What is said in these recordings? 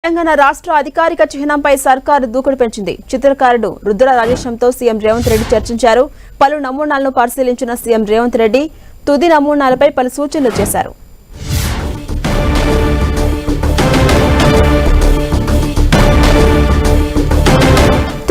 తెలంగాణ రాష్ట్ర అధికారిక చిహ్నంపై సర్కారు దూకుడు పెంచింది. చిత్రకారుడు రుద్ర రాజేశంతో సీఎం రేవంత్ రెడ్డి చర్చించారు. పలు నమూనాలను పరిశీలించిన సీఎం రేవంత్ రెడ్డి తుది నమూనాలపై పలు సూచనలు చేశారు.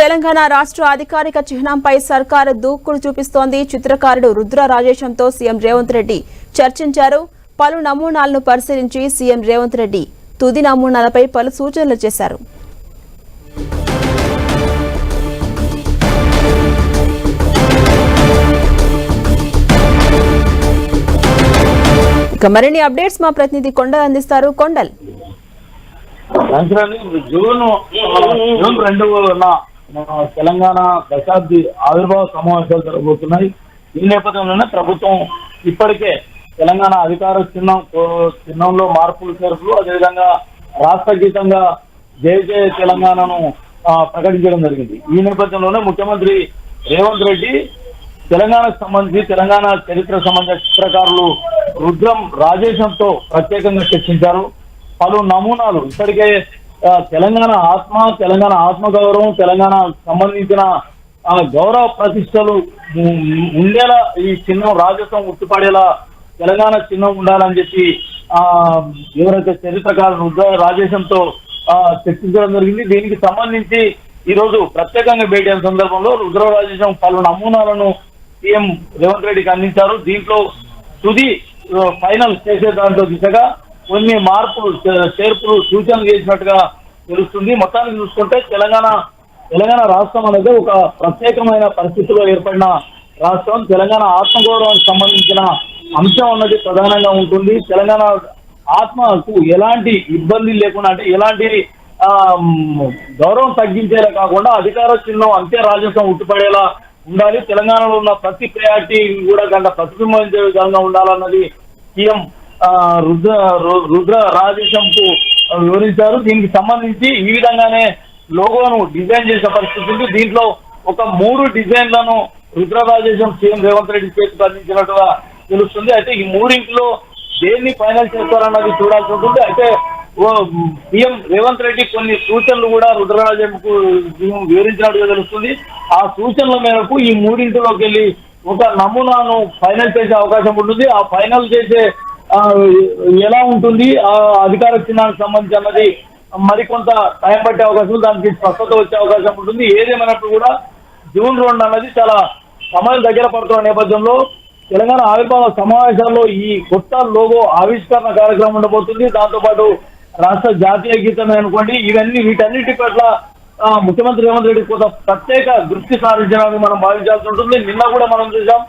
తెలంగాణ రాష్ట్ర అధికారిక చిహ్నంపై సర్కారు దూకుడు చూపిస్తోంది. చిత్రకారుడు రుద్ర రాజేశంతో సీఎం రేవంత్ రెడ్డి చర్చించారు. పలు నమూనాలను పరిశీలించి సీఎం రేవంత్ రెడ్డి తుది నమూనాలపై పలు సూచనలు చేశారు. ఇక మరిన్ని అప్డేట్స్ మా ప్రతినిధి కొండల్ అందిస్తారు. కొండల్, జూన్ 2న తెలంగాణ దశాబ్ది ఆవిర్భావ సమావేశాలు జరగబోతున్నాయి. ఈ నేపథ్యంలోనే ప్రభుత్వం ఇప్పటికే తెలంగాణ అధికార చిహ్నంలో మార్పులు చేర్పులు, అదేవిధంగా రాష్ట్ర గీతంగా జయ జయ తెలంగాణను ప్రకటించడం జరిగింది. ఈ నేపథ్యంలోనే ముఖ్యమంత్రి రేవంత్ రెడ్డి తెలంగాణకు సంబంధించి తెలంగాణ చరిత్ర సంబంధించిన చిత్రకారులు రుద్రం రాజేశంతో ప్రత్యేకంగా చర్చించారు. పలు నమూనాలు ఇప్పటికే తెలంగాణ ఆత్మగౌరవం, తెలంగాణ సంబంధించిన గౌరవ ప్రతిష్టలు ఉండేలా ఈ చిహ్నం రాజస్వం ఉట్టిపడేలా తెలంగాణ చిహ్నం ఉండాలని చెప్పి ఎవరైతే చరిత్రకారులు రుద్ర రాజేశంతో చర్చించడం జరిగింది. దీనికి సంబంధించి ఈ రోజు ప్రత్యేకంగా భేటీ అయిన సందర్భంలో రుద్ర రాజేశం పలు నమూనాలను సీఎం రేవంత్ రెడ్డికి అందించారు. దీంట్లో తుది ఫైనల్ చేసే దాంట్లో దిశగా కొన్ని మార్పులు చేర్పులు సూచనలు చేసినట్టుగా తెలుస్తుంది. మొత్తానికి చూసుకుంటే తెలంగాణ రాష్ట్రం అనేది ఒక ప్రత్యేకమైన పరిస్థితిలో ఏర్పడిన రాష్ట్రం. తెలంగాణ ఆత్మగౌరవానికి సంబంధించిన అంశం అన్నది ప్రధానంగా ఉంటుంది. తెలంగాణ ఆత్మకు ఎలాంటి ఇబ్బంది లేకుండా, అంటే ఎలాంటి గౌరవం తగ్గించేలా కాకుండా అధికార చిహ్నం అంతే రాజస్వం ఉట్టిపడేలా ఉండాలి. తెలంగాణలో ఉన్న ప్రతి ప్రయారిటీ కూడా గంట ప్రతిబింబించే విధంగా ఉండాలన్నది సీఎం రుద్ర రాజేశంకు వివరించారు. దీనికి సంబంధించి ఈ విధంగానే లోగోను డిజైన్ చేసే పరిస్థితి ఉంది. దీంట్లో ఒక 3 డిజైన్లను రుద్ర రాజేశం సీఎం రేవంత్ రెడ్డి చేతికి అందించినట్టుగా తెలుస్తుంది. అయితే ఈ 3 దేన్ని ఫైనల్ చేస్తారన్నది చూడాల్సి ఉంటుంది. అయితే సీఎం రేవంత్ రెడ్డి కొన్ని సూచనలు కూడా రుద్రరాజంకు వివరించినట్టుగా తెలుస్తుంది. ఆ సూచనల మేరకు ఈ 3లోకి వెళ్ళి ఒక నమూనాను ఫైనల్ చేసే అవకాశం ఉంటుంది. ఆ ఫైనల్ చేసే ఎలా ఉంటుంది, ఆ అధికార చిహ్నానికి సంబంధించి అన్నది మరికొంత టైం పట్టే అవకాశం ఉంది. దానికి స్పష్టత వచ్చే అవకాశం ఉంటుంది. ఏదేమైనప్పుడు కూడా జూన్ 2 అన్నది చాలా సమయం దగ్గర పడుతున్న నేపథ్యంలో తెలంగాణ ఆవిర్భావ సమావేశాల్లో ఈ కొత్త లోగో ఆవిష్కరణ కార్యక్రమం ఉండబోతుంది. దాంతోపాటు రాష్ట్ర జాతీయ గీతం అనుకోండి, వీటన్నిటి పట్ల ముఖ్యమంత్రి రేవంత్ రెడ్డి కొంత ప్రత్యేక దృష్టి సారించడానికి మనం భావించాల్సి ఉంటుంది. నిన్న కూడా మనం చూసాం,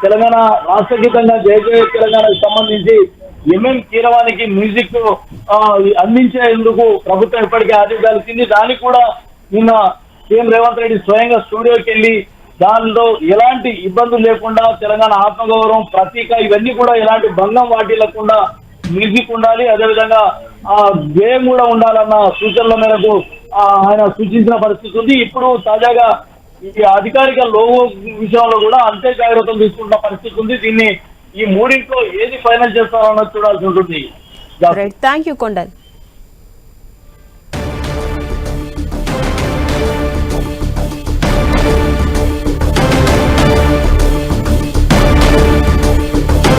తెలంగాణ రాష్ట్ర గీతంగా జయ జయ తెలంగాణకు సంబంధించి ఎంఎం కీరవానికి మ్యూజిక్ అందించేందుకు ప్రభుత్వం ఇప్పటికే ఆదేశాలు ఇచ్చింది. దానికి కూడా నిన్న సీఎం రేవంత్ రెడ్డి స్వయంగా స్టూడియోకి వెళ్ళి దానిలో ఎలాంటి ఇబ్బందులు లేకుండా తెలంగాణ ఆత్మగౌరవం ప్రతీక ఇవన్నీ కూడా ఎలాంటి భంగం వాటిల్లకుండా మ్యూజిక్ ఉండాలి, అదేవిధంగా గేమ్ కూడా ఉండాలన్న సూచనల మేరకు ఆయన సూచించిన పరిస్థితి ఉంది. ఇప్పుడు తాజాగా ఈ అధికారిక లోగో విషయంలో కూడా అంతే జాగ్రత్తలు తీసుకుంటున్న పరిస్థితి ఉంది. దీన్ని ఈ 3లో ఏది ఫైనల్ చేస్తారో అన్నది చూడాల్సి ఉంటుంది. Thank you Kondal.